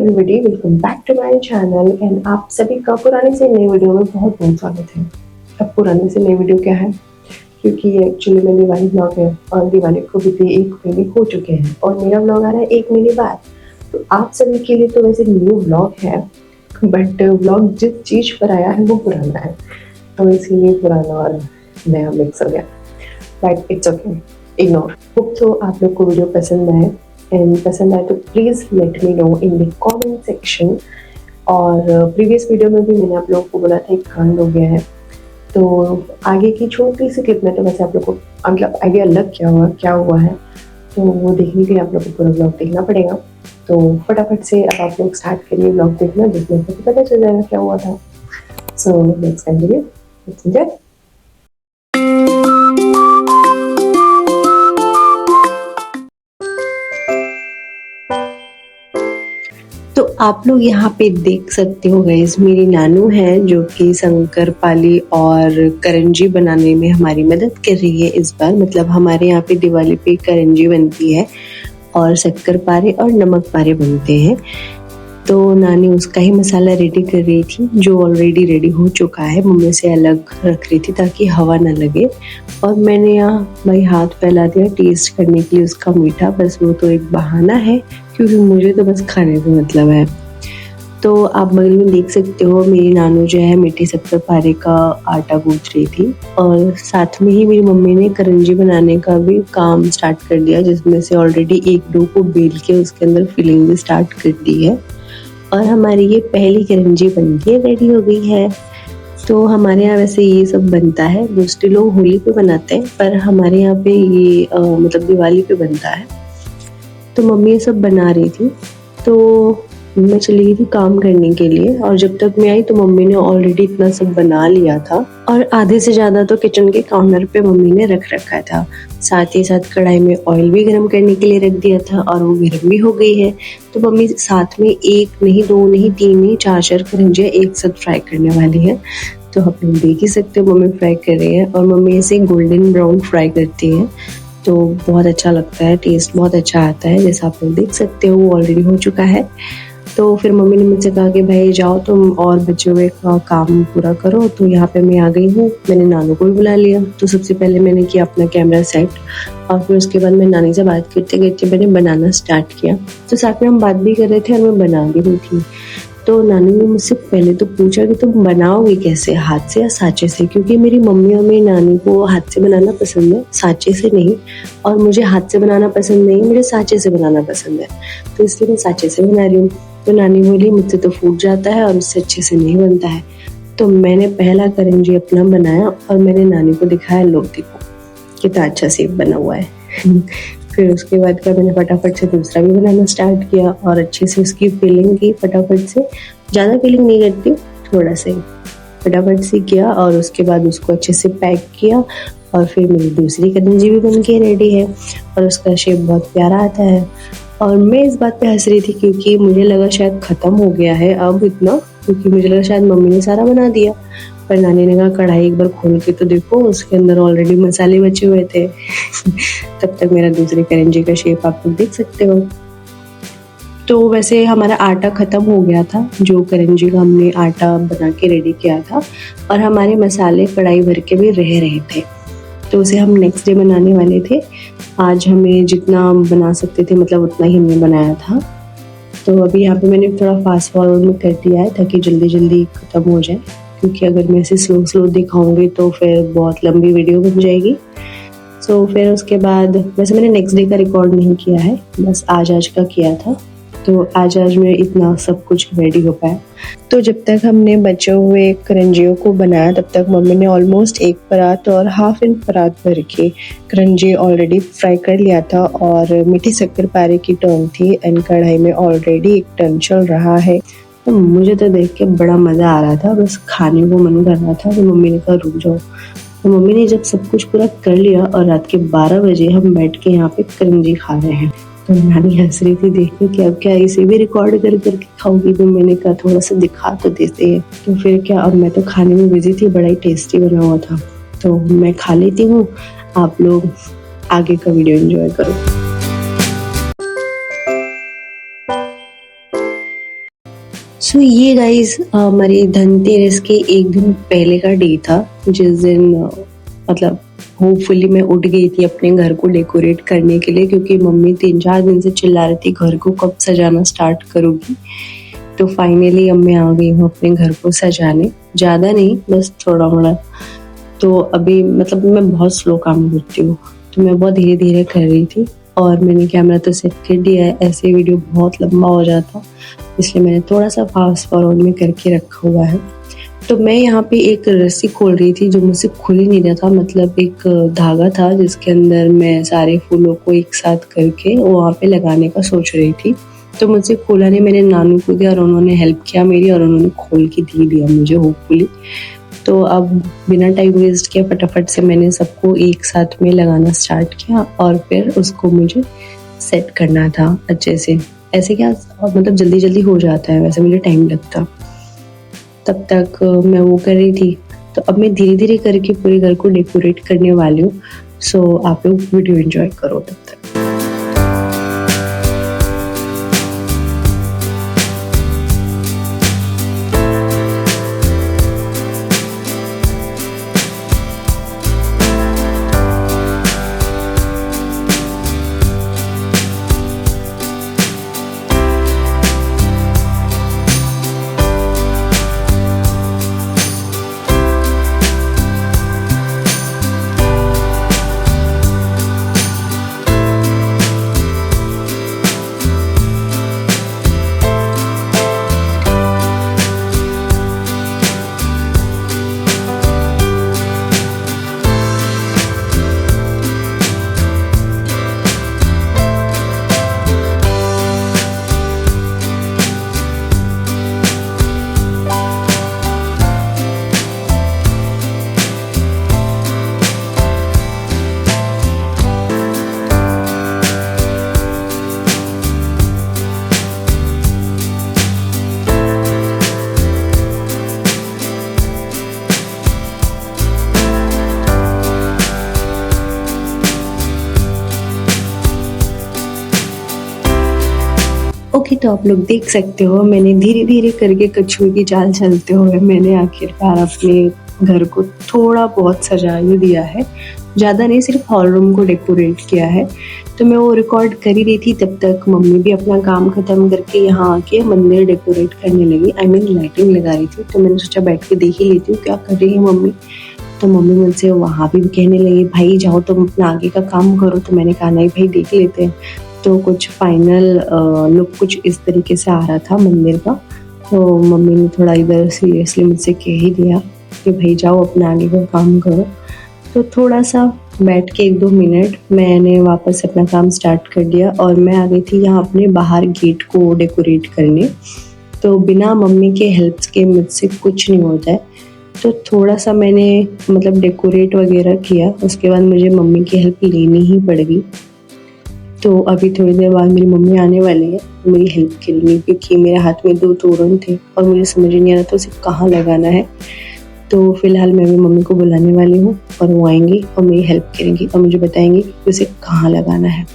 Everybody, welcome back to my channel and आप सभी का पुराने से नए वीडियो में बहुत बहुत स्वागत है। अब पुराने से नए वीडियो क्या है, क्योंकि एक्चुअली में दिवाली ब्लॉग है और दिवाली को भी 1 महीने हो चुके हैं और मेरा ब्लॉग आ रहा है 1 महीने बाद। तो आप सभी के लिए तो वैसे न्यू ब्लॉग है, बट ब्लॉग जिस चीज़ पर आया है वो पुराना है, तो इसीलिए पुराना और नया मिक्स हो गया, but it's okay, ignore. Hope तो आप लोग को वीडियो पसंद आए, एंड पसंद आए तो please let me know in the comment section. और प्रीवियस वीडियो में भी मैंने आप लोगों को बोला था एक कांड हो गया है, तो आगे की छोटी सी क्लिप में तो वैसे आप लोग को मतलब आइडिया लग क्या हुआ है, तो वो देखने के लिए आप लोग को पूरा ब्लॉग देखना पड़ेगा। तो फटाफट से अब आप लोग स्टार्ट करिए ब्लॉग देखना, जिसमें से पता चल जाएगा क्या हुआ था। So let's continue, let's enjoy. तो आप लोग यहाँ पे देख सकते हो गाइस, मेरी नानू है जो कि शंकरपाली और करंजी बनाने में हमारी मदद कर रही है इस बार। मतलब हमारे यहाँ पे दिवाली पे करंजी बनती है और शक्करपारे और नमक पारे बनते हैं, तो नानी उसका ही मसाला रेडी कर रही थी जो ऑलरेडी रेडी हो चुका है। मम्मी से अलग रख रही थी ताकि हवा ना लगे, और मैंने यहाँ भाई हाथ फैला दिया टेस्ट करने के लिए उसका मीठा। बस वो तो एक बहाना है क्योंकि मुझे तो बस खाने से मतलब है। तो आप बगल में देख सकते हो मेरी नानू जो है मीठे शक्करपारे का आटा गूंथ रही थी, और साथ में ही मेरी मम्मी ने करंजी बनाने का भी काम स्टार्ट कर दिया, जिसमें से ऑलरेडी एक डो को बेल के उसके अंदर फिलिंग भी स्टार्ट कर दी है। और हमारी ये पहली करंजी बन के रेडी हो गई है। तो हमारे यहाँ वैसे ये सब बनता है, दूसरे लोग होली पे बनाते हैं, पर हमारे यहाँ पे ये मतलब दिवाली पे बनता है। तो मम्मी ये सब बना रही थी, तो मैं चली गई थी काम करने के लिए, और जब तक मैं आई तो मम्मी ने ऑलरेडी इतना सब बना लिया था, और आधे से ज़्यादा तो किचन के काउंटर पे मम्मी ने रख रखा था। साथ ही साथ कढ़ाई में ऑयल भी गर्म करने के लिए रख दिया था, और वो गर्म भी हो गई है। तो मम्मी साथ में 1 नहीं 2 नहीं 3 नहीं 4 करंजियाँ एक साथ फ्राई करने वाली है। तो आप लोग देख ही सकते हो मम्मी फ्राई कर रही है, और मम्मी ऐसे गोल्डन ब्राउन फ्राई करती है, तो बहुत अच्छा लगता है, टेस्ट बहुत अच्छा आता है। जैसा आप लोग देख सकते हो वो ऑलरेडी हो चुका है। तो फिर मम्मी ने मुझसे कहा कि भाई जाओ तुम और बचे हुए का काम पूरा करो। तो यहाँ पे मैं आ गई हूँ, मैंने नानू को भी बुला लिया। तो सबसे पहले मैंने किया अपना कैमरा सेट, और फिर उसके बाद मैं नानी से बात करते करते मैंने बनाना स्टार्ट किया। तो साथ में हम बात भी कर रहे थे और मैं बना भी रही थी। तो नानी ने मुझसे पहले तो पूछा कि तुम बनाओगे कैसे, हाथ से या साँचे से, क्योंकि मेरी मम्मी और मेरी नानी को हाथ से बनाना पसंद है, साँचे से नहीं। और मुझे हाथ से बनाना पसंद नहीं, मुझे साँचे से बनाना पसंद है, तो इसलिए मैं साँचे से बना रही हूँ। तो नानी बोली मुझसे तो फूट जाता है और उससे अच्छे से नहीं बनता है। तो मैंने पहला करंजी अपना बनाया और मैंने नानी को दिखाया, लो देखो कितना अच्छा शेप बना हुआ है। फिर उसके बाद क्या, मैंने फटाफट से दूसरा भी बनाना स्टार्ट किया और अच्छे से उसकी फिलिंग की फटाफट से, ज़्यादा फिलिंग नहीं करती, थोड़ा से फटाफट से किया, और उसके बाद उसको अच्छे से पैक किया। और फिर मेरी दूसरी करंजी भी बन के रेडी है, और उसका शेप बहुत प्यारा आता है। और मैं इस बात पे हंस रही थी क्योंकि मुझे लगा शायद ख़त्म हो गया है अब इतना, क्योंकि मुझे लगा शायद मम्मी ने सारा बना दिया। पर नानी ने कहा कढ़ाई एक बार खोल के तो देखो, उसके अंदर ऑलरेडी मसाले बचे हुए थे। तब तक मेरा दूसरी करंजी का शेप आप लोग देख सकते हो। तो वैसे हमारा आटा ख़त्म हो गया था, जो करंजी का हमने आटा बना के रेडी किया था, और हमारे मसाले कढ़ाई भर के भी रह रहे थे, तो उसे हम नेक्स्ट डे बनाने वाले थे। आज हमें जितना बना सकते थे मतलब उतना ही हमने बनाया था। तो अभी यहाँ पे मैंने थोड़ा फास्ट फॉरवर्ड में कर दिया है ताकि जल्दी जल्दी ख़त्म हो जाए, क्योंकि अगर मैं इसे स्लो स्लो दिखाऊंगी तो फिर बहुत लंबी वीडियो बन जाएगी। सो फिर उसके बाद वैसे मैंने नेक्स्ट डे का रिकॉर्ड नहीं किया है, बस आज का किया था। तो आज में इतना सब कुछ रेडी हो पाया। तो जब तक हमने बचे हुए करंजियों को बनाया, तब तक मम्मी ने ऑलमोस्ट 1 परात और हाफ इंच परात भर के करंजी ऑलरेडी फ्राई कर लिया था, और मीठी शक्करपारे की टर्न थी, एंड कढ़ाई में ऑलरेडी 1 टर्न चल रहा है। तो मुझे तो देख के बड़ा मज़ा आ रहा था, बस खाने को मन कर रहा था। तो मम्मी ने कहा रुक जाओ। तो मम्मी ने जब सब कुछ पूरा कर लिया और रात के 12 बजे हम बैठ के यहाँ पे करंजी खा रहे हैं, तो नानी हंस रही थी देख के कि अब क्या इसे भी रिकॉर्ड कर करके खाऊंगी। तो मैंने कहा थोड़ा सा दिखा तो देते हैं। तो फिर क्या, अब मैं तो खाने में बिजी थी, बड़ा ही टेस्टी बना हुआ था, तो मैं खा लेती हूँ, आप लोग आगे का वीडियो एंजॉय करो। सो ये गाइस हमारे धनतेरस के एक दिन पहले का डे था, जिस दिन मतलब होपफुली मैं उठ गई थी अपने घर को डेकोरेट करने के लिए, क्योंकि मम्मी 3-4 दिन से चिल्ला रही थी घर को कब सजाना स्टार्ट करोगी। तो फाइनली अब मैं आ गई हूँ अपने घर को सजाने, ज़्यादा नहीं बस थोड़ा मोड़ा। तो अभी मतलब मैं बहुत स्लो काम करती हूँ, तो मैं बहुत धीरे धीरे कर रही थी और मैंने कैमरा तो सेट कर दिया है, ऐसे वीडियो बहुत लंबा हो जाता, इसलिए मैंने थोड़ा सा फास्ट फॉरवर्ड में करके रखा हुआ है। तो मैं यहाँ पे एक रस्सी खोल रही थी जो मुझसे खुल ही नहीं रहा था, मतलब एक धागा था जिसके अंदर मैं सारे फूलों को एक साथ करके वहाँ पे लगाने का सोच रही थी। तो मुझसे खोला नहीं, मैंने नानू को दिया और उन्होंने हेल्प किया मेरी और उन्होंने खोल के दे दिया मुझे होपफुली। तो अब बिना टाइम वेस्ट किया फटाफट से मैंने सबको एक साथ में लगाना स्टार्ट किया और फिर उसको मुझे सेट करना था अच्छे से। ऐसे क्या मतलब जल्दी जल्दी हो जाता है, वैसे मुझे टाइम लगता। तब तक मैं वो कर रही थी, तो अब मैं धीरे धीरे करके पूरे घर को डेकोरेट करने वाली हूँ। सो आप लोग वीडियो एंजॉय करो तब तक। ओके, तो आप लोग देख सकते हो मैंने धीरे धीरे करके कछुए की चाल चलते हुए मैंने आखिरकार अपने घर को थोड़ा बहुत सजा ही दिया है, ज़्यादा नहीं, सिर्फ हॉल रूम को डेकोरेट किया है। तो मैं वो रिकॉर्ड कर ही रही थी, तब तक मम्मी भी अपना काम खत्म करके यहाँ आके मंदिर डेकोरेट करने लगी, आई मीन लाइटिंग लगा रही थी। तो मैंने सोचा बैठ के देख ही लेती हूँ क्या कर रही है मम्मी। तो मम्मी मुझसे वहाँ भी कहने लगी भाई जाओ तुम अपना आगे का काम करो, तो मैंने कहा नहीं भाई देख लेते हैं। तो कुछ फाइनल लुक कुछ इस तरीके से आ रहा था मंदिर का। तो मम्मी ने थोड़ा इधर सीरियसली मुझसे कह ही दिया कि भाई जाओ अपना आगे का काम करो। तो थोड़ा सा बैठ के 1-2 मिनट मैंने वापस अपना काम स्टार्ट कर दिया और मैं आ गई थी यहाँ अपने बाहर गेट को डेकोरेट करने। तो बिना मम्मी के हेल्प के मुझसे कुछ नहीं होता है, तो थोड़ा सा मैंने मतलब डेकोरेट वगैरह किया, उसके बाद मुझे मम्मी की हेल्प लेनी ही पड़ गई। तो अभी थोड़ी देर बाद मेरी मम्मी आने वाली है मेरी हेल्प के लिए, क्योंकि मेरे हाथ में 2 तोरण थे और मुझे समझ नहीं आ रहा था उसे कहाँ लगाना है। तो फिलहाल मैं भी मम्मी को बुलाने वाली हूँ और वो आएंगी और मेरी हेल्प करेंगी और मुझे बताएंगी कि उसे कहाँ लगाना है।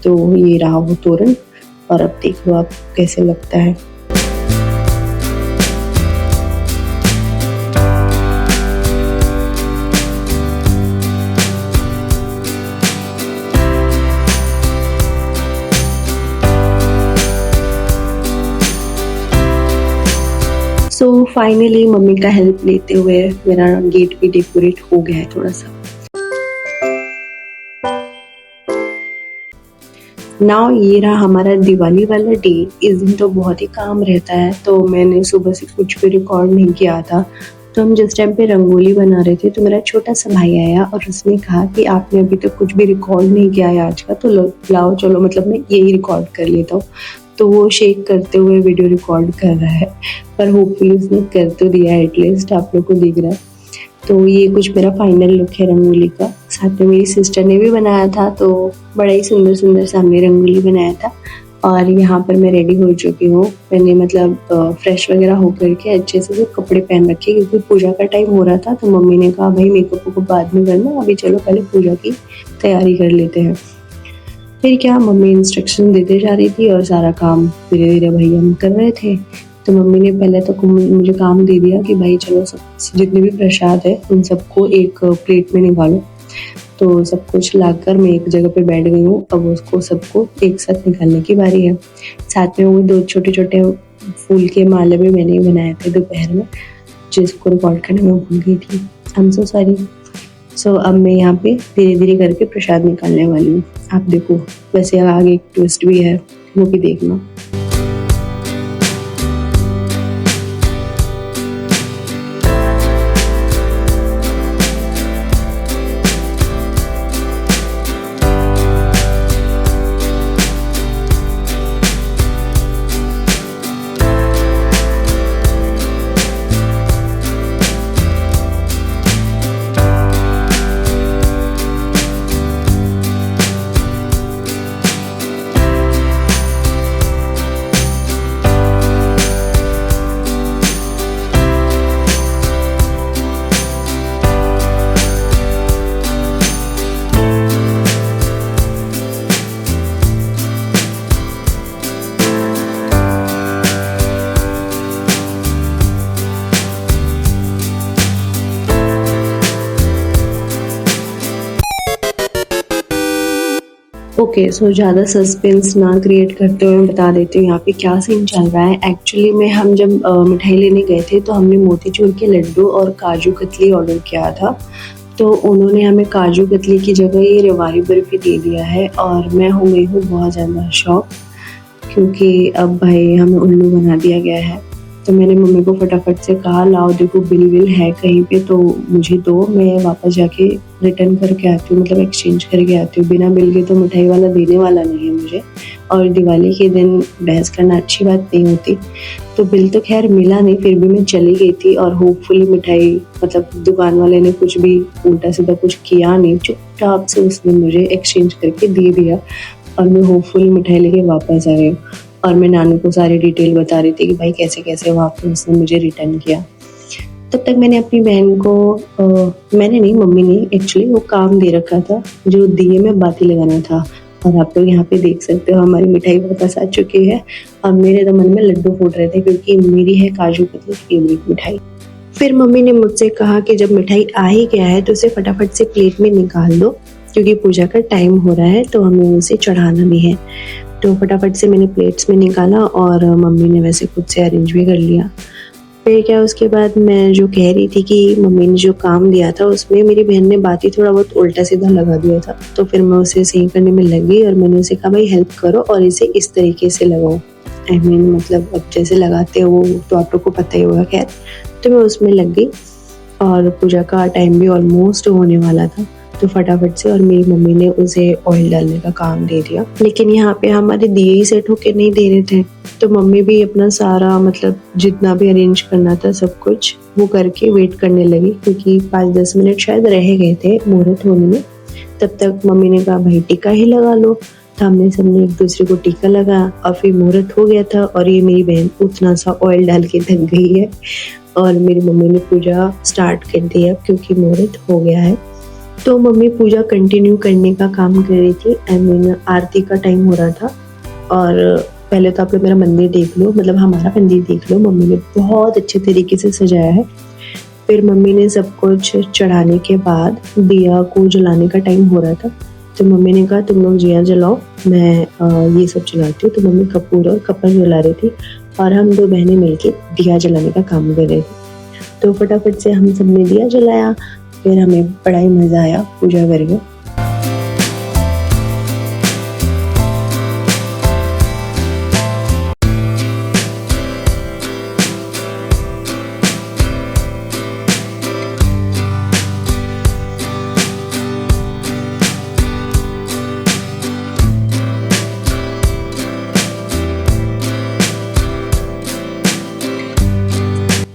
तो ये रहा वो तोरण और अब देख लो आप कैसे लगता है। सो फाइनली मम्मी का हेल्प लेते हुए मेरा गेट भी डेकोरेट हो गया है थोड़ा सा। नाउ ये रहा हमारा दिवाली वाला डे। इस दिन तो बहुत ही काम रहता है, तो मैंने सुबह से कुछ भी रिकॉर्ड नहीं किया था। तो हम जिस टाइम पे रंगोली बना रहे थे तो मेरा छोटा सा भाई आया और उसने कहा कि आपने अभी तक कुछ भी रिकॉर्ड नहीं किया है आज का, तो लाओ चलो मतलब मैं यही रिकॉर्ड कर लेता हूँ। तो वो शेक करते हुए वीडियो रिकॉर्ड कर रहा है, पर होपफुली उसने कर तो दिया है, एटलीस्ट आप लोग को दिख रहा है। तो ये कुछ मेरा फाइनल लुक है रंगोली का। साथ में मेरी सिस्टर ने भी बनाया था, तो बड़ा ही सुंदर सुंदर सा हमने रंगोली बनाया था। और यहाँ पर मैं रेडी हो चुकी हूँ, मैंने मतलब फ्रेश वगैरह होकर के अच्छे से जो कपड़े पहन रखे, क्योंकि पूजा का टाइम हो रहा था। तो मम्मी ने कहा भाई मेकअप को बाद में करना, अभी चलो पहले पूजा की तैयारी कर लेते हैं। फिर क्या मम्मी इंस्ट्रक्शन देते जा रही थी और सारा काम धीरे धीरे भैया हम कर रहे थे। तो मम्मी ने पहले तो मुझे काम दे दिया कि भाई चलो सब जितने भी प्रसाद है उन सबको एक प्लेट में निकालो। तो सब कुछ लाकर मैं एक जगह पे बैठ गई हूँ, अब उसको सबको एक साथ निकालने की बारी है। साथ में वो 2 छोटे-छोटे फूल के माले भी मैंने ही बनाए थे दोपहर में, जिसको रिकॉर्ड करने में भूल गई थी। I am so sorry. सो अब मैं यहाँ पे धीरे-धीरे करके प्रसाद निकालने वाली हूँ। आप देखो, वैसे आगे एक ट्विस्ट भी है, वो भी देखना। ओके, सो ज़्यादा सस्पेंस ना क्रिएट करते हुए मैं बता देती हूँ यहाँ पे क्या सीन चल रहा है। एक्चुअली में हम जब मिठाई लेने गए थे तो हमने मोतीचूर के लड्डू और काजू कतली ऑर्डर किया था। तो उन्होंने हमें काजू कतली की जगह ये रेवाड़ी बर्फ़ी दे दिया है और मैं हो गई हूँ बहुत ज़्यादा शॉक, क्योंकि अब भाई हमें उल्लू बना दिया गया है। तो मैंने मम्मी को फटाफट से कहा लाओ देखो बिल विल है कहीं पे तो मुझे दो, मैं वापस जाके रिटर्न करके आती हूँ, मतलब एक्सचेंज करके आती हूँ। बिना बिल के तो मिठाई वाला देने वाला नहीं है मुझे, और दिवाली के दिन बहस करना अच्छी बात नहीं होती। तो बिल तो खैर मिला नहीं, फिर भी मैं चली गई थी और होपफुली मिठाई मतलब दुकान वाले ने कुछ भी उल्टा सीधा कुछ किया नहीं, चुपचाप से उसने मुझे एक्सचेंज करके दे दिया और मैं होपफुली मिठाई लेके वापस आ गई हूँ। और मैं नानू को सारी डिटेल बता रही थी कि भाई कैसे कैसे वहाँ पे उसने मुझे रिटर्न किया। तब तक मैंने अपनी बहन को मैंने नहीं, मम्मी ने एक्चुअली वो काम दे रखा था जो दिए में बाती लगाना था। और आप लोग यहाँ पे देख सकते हो हमारी मिठाई वापस आ चुकी है और मेरे तो मन में लड्डू फूट रहे थे क्योंकि मेरी है काजू कतली फेवरेट मिठाई। फिर मम्मी ने मुझसे कहा कि जब मिठाई आ ही गया है तो उसे फटाफट से प्लेट में निकाल दो, क्योंकि पूजा का टाइम हो रहा है तो हमें उसे चढ़ाना भी है। तो फटाफट से मैंने प्लेट्स में निकाला और मम्मी ने वैसे खुद से अरेंज भी कर लिया। फिर क्या उसके बाद मैं जो कह रही थी कि मम्मी ने जो काम दिया था उसमें मेरी बहन ने बात ही थोड़ा बहुत उल्टा सीधा लगा दिया था, तो फिर मैं उसे सही करने में लग गई और मैंने उसे कहा भाई हेल्प करो और इसे इस तरीके से लगाओ। आई मीन मतलब अब जैसे लगाते हो वो तो आप लोग को पता ही होगा। खैर तो मैं उसमें लग गई और पूजा का टाइम भी ऑलमोस्ट होने वाला था, तो फटाफट से और मेरी मम्मी ने उसे ऑयल डालने का काम दे दिया। लेकिन यहाँ पे हमारे दिए ही सेट होके नहीं दे रहे थे, तो मम्मी भी अपना सारा मतलब जितना भी अरेंज करना था सब कुछ वो करके वेट करने लगी, क्योंकि 5-10 मिनट शायद रह गए थे मुहूर्त होने में। तब तक मम्मी ने कहा भाई टीका ही लगा लो, तो हमने सबने एक दूसरे को टीका लगाया और फिर मुहूर्त हो गया था। और ये मेरी बहन उतना सा ऑयल डाल के थक गई है और मेरी मम्मी ने पूजा स्टार्ट कर दी है क्योंकि मुहूर्त हो गया है। तो मम्मी पूजा कंटिन्यू करने का काम कर रही थी। आई मीन आरती का टाइम हो रहा था और पहले तो आप लोग मेरा मंदिर देख लो, मतलब हमारा मंदिर देख लो, मम्मी ने बहुत अच्छे तरीके से सजाया है। फिर मम्मी ने सब कुछ चढ़ाने के बाद दिया को जलाने का टाइम हो रहा था, तो मम्मी ने कहा तुम लोग दिया जलाओ, मैं ये सब जलाती हूँ। तो मम्मी कपूर और कपल जला रही थी और हम 2 बहनें मिलके दिया जलाने का काम कर रहे थे। तो फटाफट से हम सबने दिया जलाया, फिर हमें बड़ा ही मज़ा आया पूजा करके।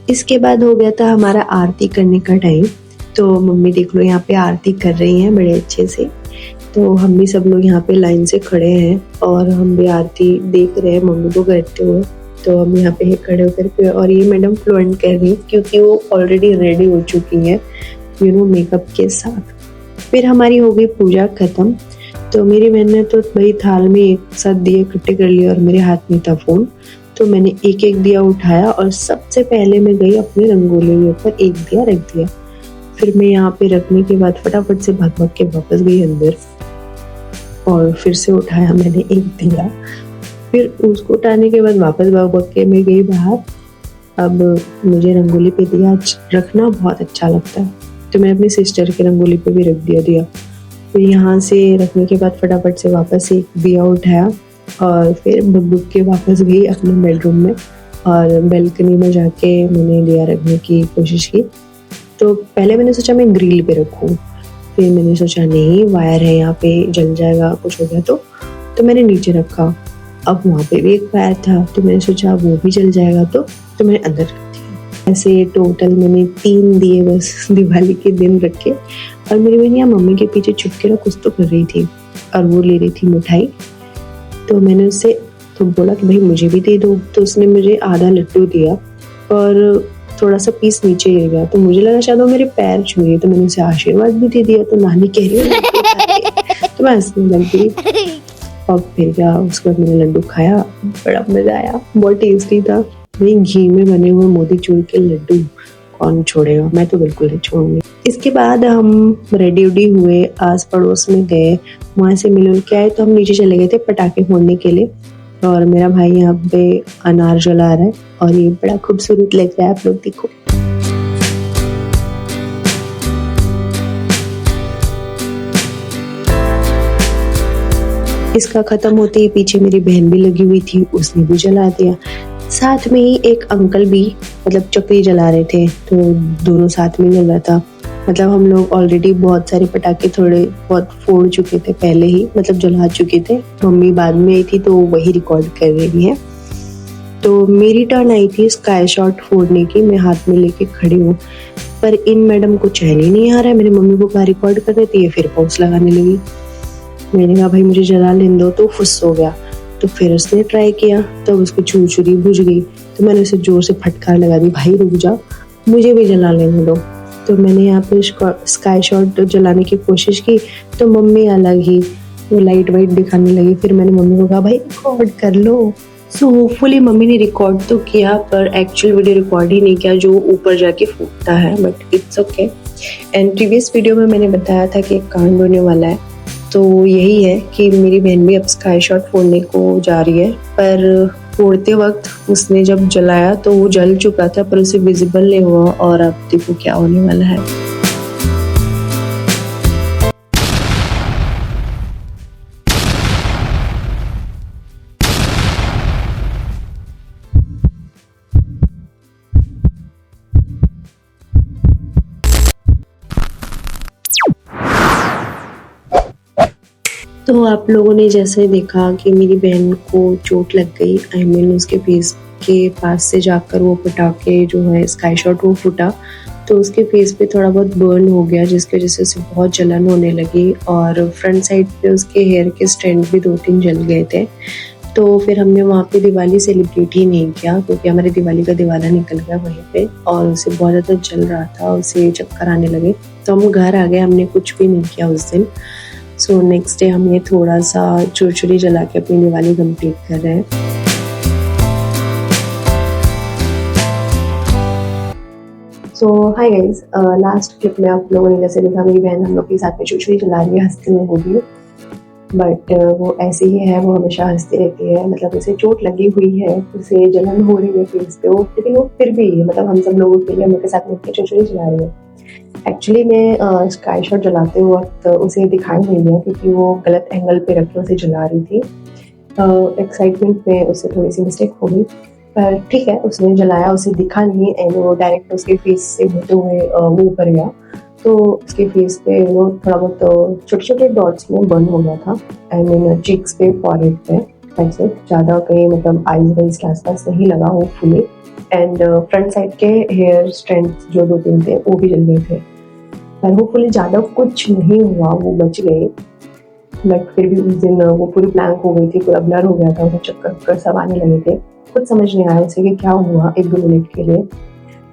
इसके बाद हो गया था हमारा आरती करने का टाइम। तो मम्मी देख लो यहाँ पे आरती कर रही हैं बड़े अच्छे से, तो हम भी सब लोग यहाँ पे लाइन से खड़े हैं और हम भी आरती देख रहे हैं मम्मी को करते हुए। तो हम यहाँ पे खड़े होकर के और ये मैडम फ्लुएंट कर रही है क्योंकि वो ऑलरेडी रेडी हो चुकी हैं मेकअप के साथ। फिर हमारी हो गई पूजा खत्म। तो मेरी बहन ने तो भाई थाल में एक साथ दिए इकट्ठे कर लिए और मेरे हाथ में था फ़ोन, तो मैंने एक-एक दिया उठाया और सबसे पहले मैं गई अपने रंगोली के ऊपर एक दिया रख दिया। फिर मैं यहाँ पे रखने के बाद फटाफट से भाग-भाग के वापस गई अंदर और फिर से उठाया मैंने एक दिया। फिर उसको उठाने के बाद वापस भाग-भाग के मैं गई बाहर। अब मुझे रंगोली पे दिया रखना बहुत अच्छा लगता है, तो मैं अपनी सिस्टर के रंगोली पे भी रख दिया दिया। फिर यहाँ से रखने के बाद फटाफट से वापस एक दिया उठाया और फिर भग-भग के वापस गई अपने बेडरूम में और बालकनी में जाके मैंने दिया रखने की कोशिश की। तो पहले मैंने सोचा मैं ग्रिल पे रखूँ, फिर मैंने सोचा नहीं वायर है यहाँ पे जल जाएगा कुछ हो गया तो मैंने नीचे रखा। अब वहाँ पे भी एक वायर था तो मैंने सोचा वो भी जल जाएगा तो मैंने अंदर रख दिया। ऐसे टोटल मैंने 3 दिए बस दिवाली के दिन रखे और मेरी बहन यहाँ मम्मी के पीछे छुप के ना कुछ तो कर रही थी और वो ले रही थी मिठाई। तो मैंने उससे तो बोला कि भाई मुझे भी दे दो, तो उसने मुझे आधा लड्डू दिया और थोड़ा सा पीस नीचे गिर गया, तो मुझे लगा शायद वो मेरे पैर छू रही है, तो मैंने उसे आशीर्वाद भी दे दिया। तो नानी कह रही है तो मैं हंसने लग गई और फिर क्या उसके बाद मैंने लड्डू खाया, बड़ा मजा आया, बहुत टेस्टी था। वही घी में बने हुए मोतीचूर के लड्डू कौन छोड़ेगा, मैं तो बिल्कुल नहीं छोड़ूंगी। इसके बाद हम रेडी उडी हुए, आस पड़ोस में गए, वहाँ से मिल के आए तो हम नीचे चले गए थे पटाखे फोड़ने के लिए और मेरा भाई यहाँ पे अनार जला रहा है और ये बड़ा खूबसूरत लग रहा है, आप लोग देखो। इसका खत्म होते ही पीछे मेरी बहन भी लगी हुई थी, उसने भी जला दिया। साथ में ही एक अंकल भी मतलब चक्री जला रहे थे, तो दोनों साथ में जल रहा था। मतलब हम लोग ऑलरेडी बहुत सारे पटाखे थोड़े बहुत फोड़ चुके थे पहले ही, मतलब जला चुके थे। मम्मी बाद में आई थी तो वही रिकॉर्ड कर रही है। तो मेरी टर्न आई थी स्काई शॉट फोड़ने की, मैं हाथ में लेके खड़ी हूँ, पर इन मैडम को चैन ही नहीं आ रहा है। मेरी मम्मी को कहा रिकॉर्ड कर देती है, फिर पॉज लगाने लगी। मैंने कहा भाई मुझे जला लेने दो, तो फुस हो गया। तो फिर उसने ट्राई किया तो उसकी छुरछुरी बुझ गई, तो मैंने उसे जोर से फटकार लगा दी, भाई रुक जा मुझे भी जला लेने दो। तो मैंने यहाँ पे स्काई शॉट जलाने की कोशिश की तो मम्मी अलग ही वो लाइट वाइट दिखाने लगी। फिर मैंने मम्मी को कहा भाई रिकॉर्ड कर लो। सो होपफुली मम्मी ने रिकॉर्ड तो किया पर एक्चुअल वीडियो रिकॉर्ड ही नहीं किया जो ऊपर जाके फूटता है, but it's okay. And previous video में मैंने बताया था कि एक कांड होने वाला है, तो यही है कि मेरी बहन भी अब स्काई शॉट फोड़ने को जा रही है, पर फोड़ते वक्त उसने जब जलाया तो वो जल चुका था पर उसे विजिबल नहीं हुआ और अब देखो क्या होने वाला है। तो आप लोगों ने जैसे देखा कि मेरी बहन को चोट लग गई, आई मीन उसके फेस के पास से जाकर वो पटाखे जो है स्काई शॉट वो फूटा, तो उसके फेस पे थोड़ा बहुत बर्न हो गया जिसकी वजह से उसे बहुत जलन होने लगी और फ्रंट साइड पे उसके हेयर के स्टैंड भी 2-3 जल गए थे। तो फिर हमने वहाँ पे दिवाली सेलिब्रेट ही नहीं किया क्योंकि हमारे दिवाली का दिवाला निकल गया वहीं पे और उसे बहुत ज़्यादा जल रहा था, उसे चक्कर आने लगे। तो हम घर आ गए, हमने कुछ भी नहीं किया उस दिन। सो नेक्स्ट डे हम ये थोड़ा सा छुरछुरी जला के अपनी दिवाली कंप्लीट कर रहे हैं। सो हाय गाइस, लास्ट क्लिप में आप लोगों ने जैसे देखा मेरी बहन हम लोग के साथ में छुरछुरी जला रही है, हंसती हुई होगी, बट वो ऐसे ही है, वो हमेशा हंसती रहती है। मतलब उसे चोट लगी हुई है, उसे जलन हो रही है फेस पे, वो फिर भी मतलब हम सब लोगों के लिए हम लोग के साथ में छुरछुरी जला रही है। एक्चुअली मैं स्काई शॉट जलाते वक्त उसे दिखाई नहीं दिया क्योंकि वो गलत एंगल पे रख के उसे जला रही थी। एक्साइटमेंट में उससे थोड़ी सी मिस्टेक हो गई, पर ठीक है उसने जलाया, उसे दिखा नहीं एंड वो डायरेक्ट उसके फेस से होते हुए वो ऊपर गया, तो उसके फेस पे वो थोड़ा बहुत छोटे छोटे डॉट्स में बर्न हो गया था। आई मीन चीक्स पे, फॉरहेड पे, ऐसे ज़्यादा कहीं मतलब आईज वाइज के आसपास नहीं लगा होपफुली। एंड फ्रंट साइड के हेयर स्ट्रैंड जो 2-3 थे वो भी जल गए थे, पर होपफुली ज़्यादा कुछ नहीं हुआ, वो बच गए। बट फिर भी उस दिन वो पूरी ब्लैंक हो गई थी, पूरा ब्लर हो गया था, उसे चक्कर सब आने लगे थे, कुछ समझ नहीं आया उसे कि क्या हुआ 1-2 मिनट के लिए।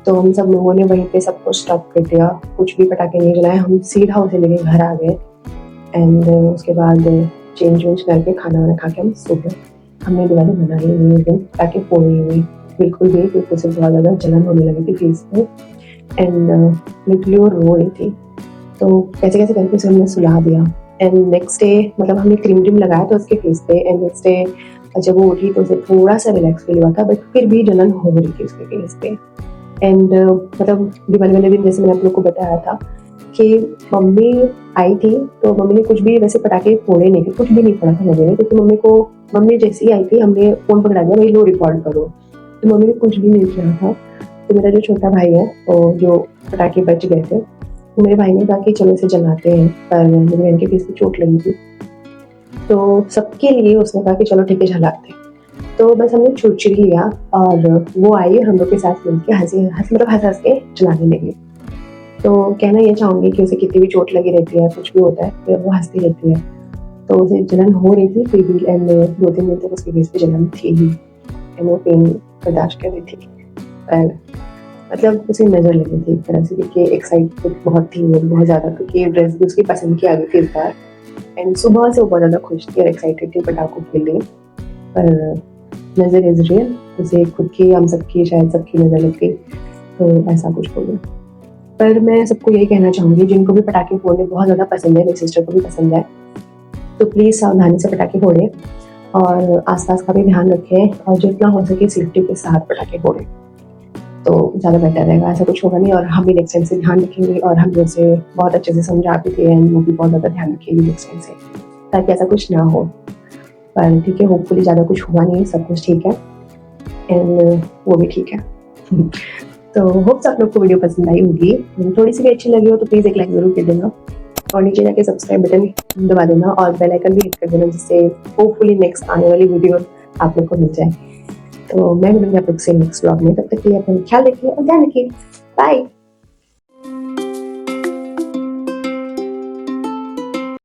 तो हम सब लोगों ने वहीं पे सब कुछ स्टॉप कर दिया, कुछ भी पटाखे नहीं जलाए, हम सीधा उसे लेके घर आ गए। एंड उसके बाद चेंज वेंज करके खाना वाना खा के हम सो गए। हमने दिवाली मनाई नहीं उस दिन, पटाखे फोड़े नहीं बिल्कुल भी, क्योंकि उसे बहुत ज़्यादा जलन होने लगी थी फेस पे एंड लिटरली वो रो रही थी। तो कैसे कैसे करके उसे हमने सुला दिया एंड नेक्स्ट डे मतलब हमने क्रीम व्रीम लगाया था उसके फेस पे एंड नेक्स्ट डे जब वो उठी तो उसे थोड़ा सा रिलैक्स फील हुआ था, बट फिर भी जलन हो रही थी उसके फेस पे। एंड मतलब दिवाली वाले दिन जैसे मैंने आप लोग को बताया था कि मम्मी आई थी, तो मम्मी ने कुछ भी वैसे पटाखे फोड़े नहीं थे, कुछ भी नहीं फोड़ा था मम्मी ने, क्योंकि मम्मी जैसे ही आई थी हमने फ़ोन पकड़ा दिया, भाई लो रिकॉर्ड करो, तो मम्मी ने कुछ भी नहीं किया था। तो मेरा जो छोटा भाई है और जो पटाखे बच गए थे, तो मेरे भाई ने कहा कि चलो इसे जलाते हैं, पर मेरी बहन के फेस पे चोट लगी थी, तो सबके लिए उसने कहा कि चलो ठीक है जलाते हैं। तो बस हमने छुरछुरी लिया और वो आई और हम लोग के साथ मिलके हँस के जलाने लगी। तो कहना ये चाहूँगी कि उसे कितनी भी चोट लगी रहती है, कुछ भी होता है, फिर वो हँसती रहती है। तो उसे जलन हो रही थी फिर भी एंड 2-3 दिन तक उसके फेस पे जलन थी ही एंड वो पेन बर्दाश्त कर रही थी। पर मतलब उसे नज़र लगी थी एक तरह से, क्योंकि एक्साइटेड बहुत थी वो बहुत ज़्यादा, क्योंकि ये ड्रेस भी उसकी पसंद की आ गई थी इस बार एंड सुबह से वो बहुत ज़्यादा खुश थी और एक्साइटेड थी पटाखों के लिए। पर नज़र इज़ रियल, उसे खुद की हम सबकी शायद सबकी नज़र लग गई, तो ऐसा कुछ हो गया। पर मैं सबको यही कहना चाहूँगी जिनको भी पटाखे फोड़ने बहुत ज़्यादा पसंद है, मेरी सिस्टर को भी पसंद है, तो प्लीज़ सावधानी से पटाखे फोड़ें और आसपास का भी ध्यान रखें और जितना हो सके सेफ्टी के साथ पटाखे फोड़ें, तो ज़्यादा बेटर रहेगा। ऐसा कुछ होगा नहीं और हम भी नेक्स्ट टाइम से ध्यान रखेंगे और हम उसे बहुत अच्छे से समझा भी थे एंड वो भी बहुत ज़्यादा ध्यान रखेगी नेक्स्ट टाइम से, ताकि ऐसा कुछ ना हो। पर ठीक है, होपफुली ज़्यादा कुछ हुआ नहीं, सब कुछ ठीक है एंड वो भी ठीक है। तो होप्स आप लोग को वीडियो पसंद आई होगी, थोड़ी सी भी अच्छी लगी हो तो प्लीज़ एक लाइक ज़रूर कर देना और नीचे जाके सब्सक्राइब बटन दबा देना और बेल आइकन भी हिट कर देना, जिससे होपफुली नेक्स्ट आने वाली वीडियो आप लोग को मिल जाए। तो मैं मिलूंगी आप लोग से नेक्स्ट व्लॉग में, तब तक के लिए अपना ख्याल रखिए और ध्यान रखिए। बाय।